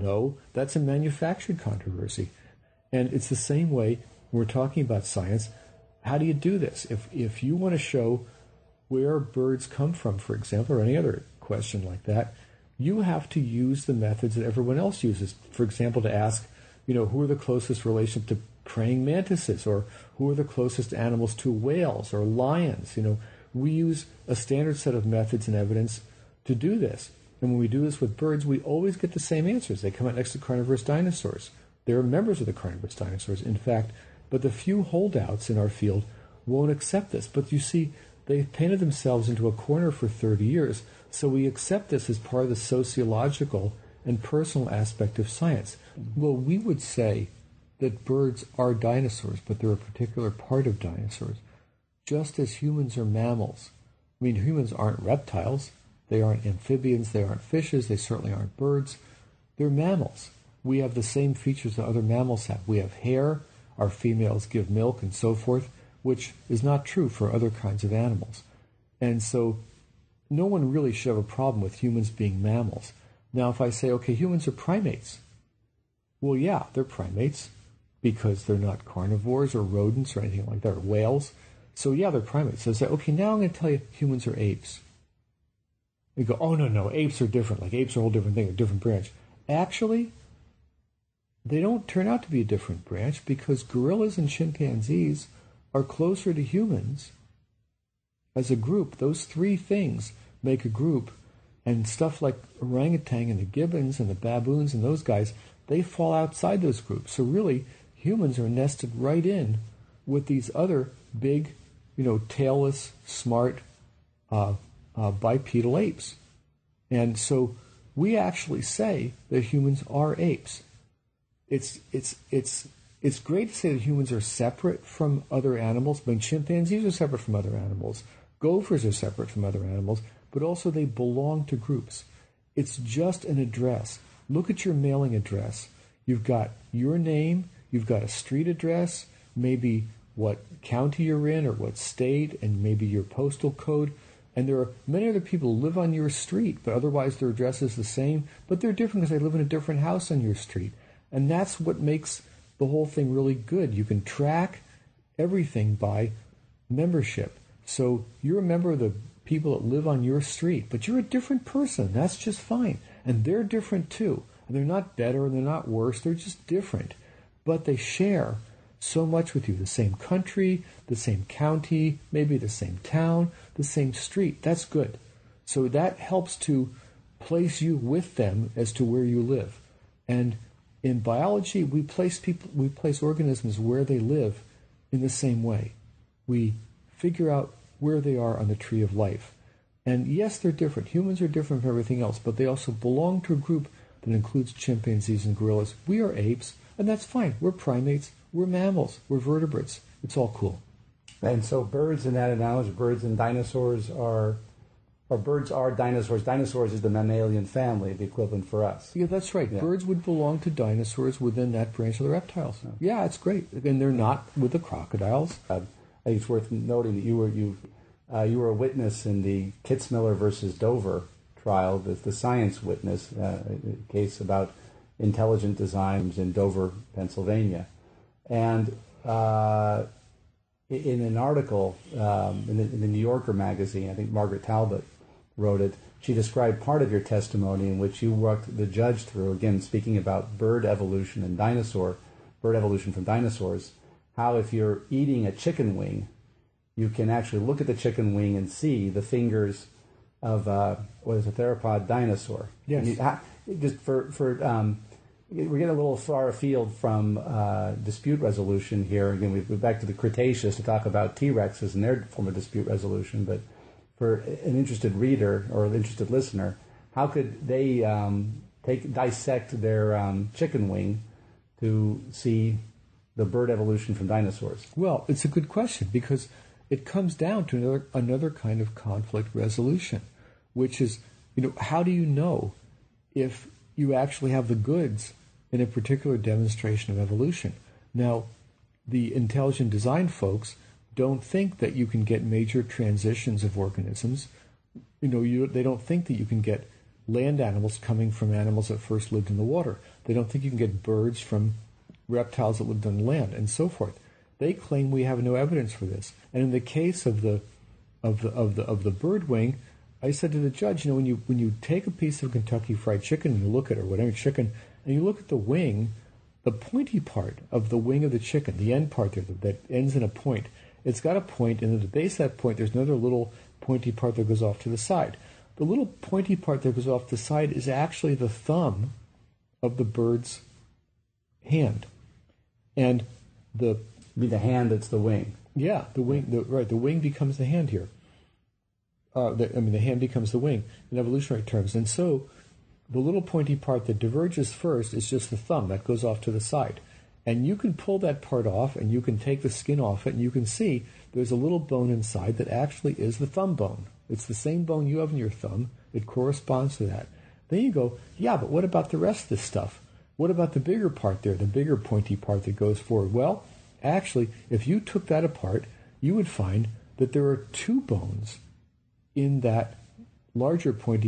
No, that's a manufactured controversy. And it's the same way when we're talking about science. How do you do this? If you want to show where birds come from, for example, or any other question like that, you have to use the methods that everyone else uses. For example, to ask, who are the closest relation to praying mantises, or who are the closest animals to whales or lions? We use a standard set of methods and evidence to do this. And when we do this with birds, we always get the same answers. They come out next to carnivorous dinosaurs. They're members of the carnivorous dinosaurs, in fact. But the few holdouts in our field won't accept this. But you see, they've painted themselves into a corner for 30 years. So we accept this as part of the sociological and personal aspect of science. Well, we would say that birds are dinosaurs, but they're a particular part of dinosaurs. Just as humans are mammals. I mean, humans aren't reptiles. They aren't amphibians. They aren't fishes. They certainly aren't birds. They're mammals. We have the same features that other mammals have. We have hair. Our females give milk and so forth, which is not true for other kinds of animals. And so no one really should have a problem with humans being mammals. Now, if I say, okay, humans are primates. Well, yeah, they're primates because they're not carnivores or rodents or anything like that, or whales. So, yeah, they're primates. So I say, okay, now I'm going to tell you humans are apes. You go, oh, no, apes are different. Like, apes are a whole different thing, a different branch. Actually, they don't turn out to be a different branch because gorillas and chimpanzees are closer to humans as a group. Those three things make a group, and stuff like orangutan and the gibbons and the baboons and those guys, they fall outside those groups. So really, humans are nested right in with these other big, tailless, smart, bipedal apes. And so we actually say that humans are apes. It's great to say that humans are separate from other animals. I mean, chimpanzees are separate from other animals. Gophers are separate from other animals, but also they belong to groups. It's just an address. Look at your mailing address. You've got your name, you've got a street address, maybe what county you're in or what state, and maybe your postal code. And there are many other people who live on your street, but otherwise their address is the same, but they're different because they live in a different house on your street. And that's what makes the whole thing really good. You can track everything by membership. So you're a member of the people that live on your street, but you're a different person. That's just fine. And they're different too. And they're not better and they're not worse. They're just different. But they share so much with you. The same country, the same county, maybe the same town, the same street. That's good. So that helps to place you with them as to where you live. And in biology, we place organisms where they live in the same way. We figure out where they are on the tree of life. And yes, they're different. Humans are different from everything else, but they also belong to a group that includes chimpanzees and gorillas. We are apes, and that's fine. We're primates. We're mammals. We're vertebrates. It's all cool. And so birds, in that analogy, birds and dinosaurs birds are dinosaurs. Dinosaurs is the mammalian family, the equivalent for us. Yeah, that's right. Yeah. Birds would belong to dinosaurs within that branch of the reptiles. Yeah, it's great. And they're not with the crocodiles. I think it's worth noting that you were a witness in the Kitzmiller versus Dover trial, the science witness case about intelligent designs in Dover, Pennsylvania. And in an article in the New Yorker magazine, I think Margaret Talbot wrote it, she described part of your testimony in which you walked the judge through, again, speaking about bird evolution from dinosaurs, how if you're eating a chicken wing, you can actually look at the chicken wing and see the fingers of a theropod dinosaur. Yes. We're getting a little far afield from dispute resolution here. Again, we're back to the Cretaceous to talk about T-Rexes and their form of dispute resolution. But for an interested reader or an interested listener, how could they dissect their chicken wing to see the bird evolution from dinosaurs? Well, it's a good question because it comes down to another kind of conflict resolution, which is, how do you know if you actually have the goods in a particular demonstration of evolution? Now, the intelligent design folks don't think that you can get major transitions of organisms. They don't think that you can get land animals coming from animals that first lived in the water. They don't think you can get birds from reptiles that lived on land, and so forth. They claim we have no evidence for this. And in the case of the bird wing, I said to the judge, when you take a piece of Kentucky Fried Chicken and you look at it, or whatever chicken, and you look at the wing, the pointy part of the wing of the chicken, the end part there that ends in a point, it's got a point, and at the base of that point, there's another little pointy part that goes off to the side. The little pointy part that goes off to the side is actually the thumb of the bird's hand. And the hand that's the wing. Yeah, the wing. The wing becomes the hand here. The hand becomes the wing in evolutionary terms. And so the little pointy part that diverges first is just the thumb that goes off to the side. And you can pull that part off, and you can take the skin off it, and you can see there's a little bone inside that actually is the thumb bone. It's the same bone you have in your thumb. It corresponds to that. Then you go, yeah, but what about the rest of this stuff? What about the bigger part there, the bigger pointy part that goes forward? Well, actually, if you took that apart, you would find that there are two bones in that larger pointy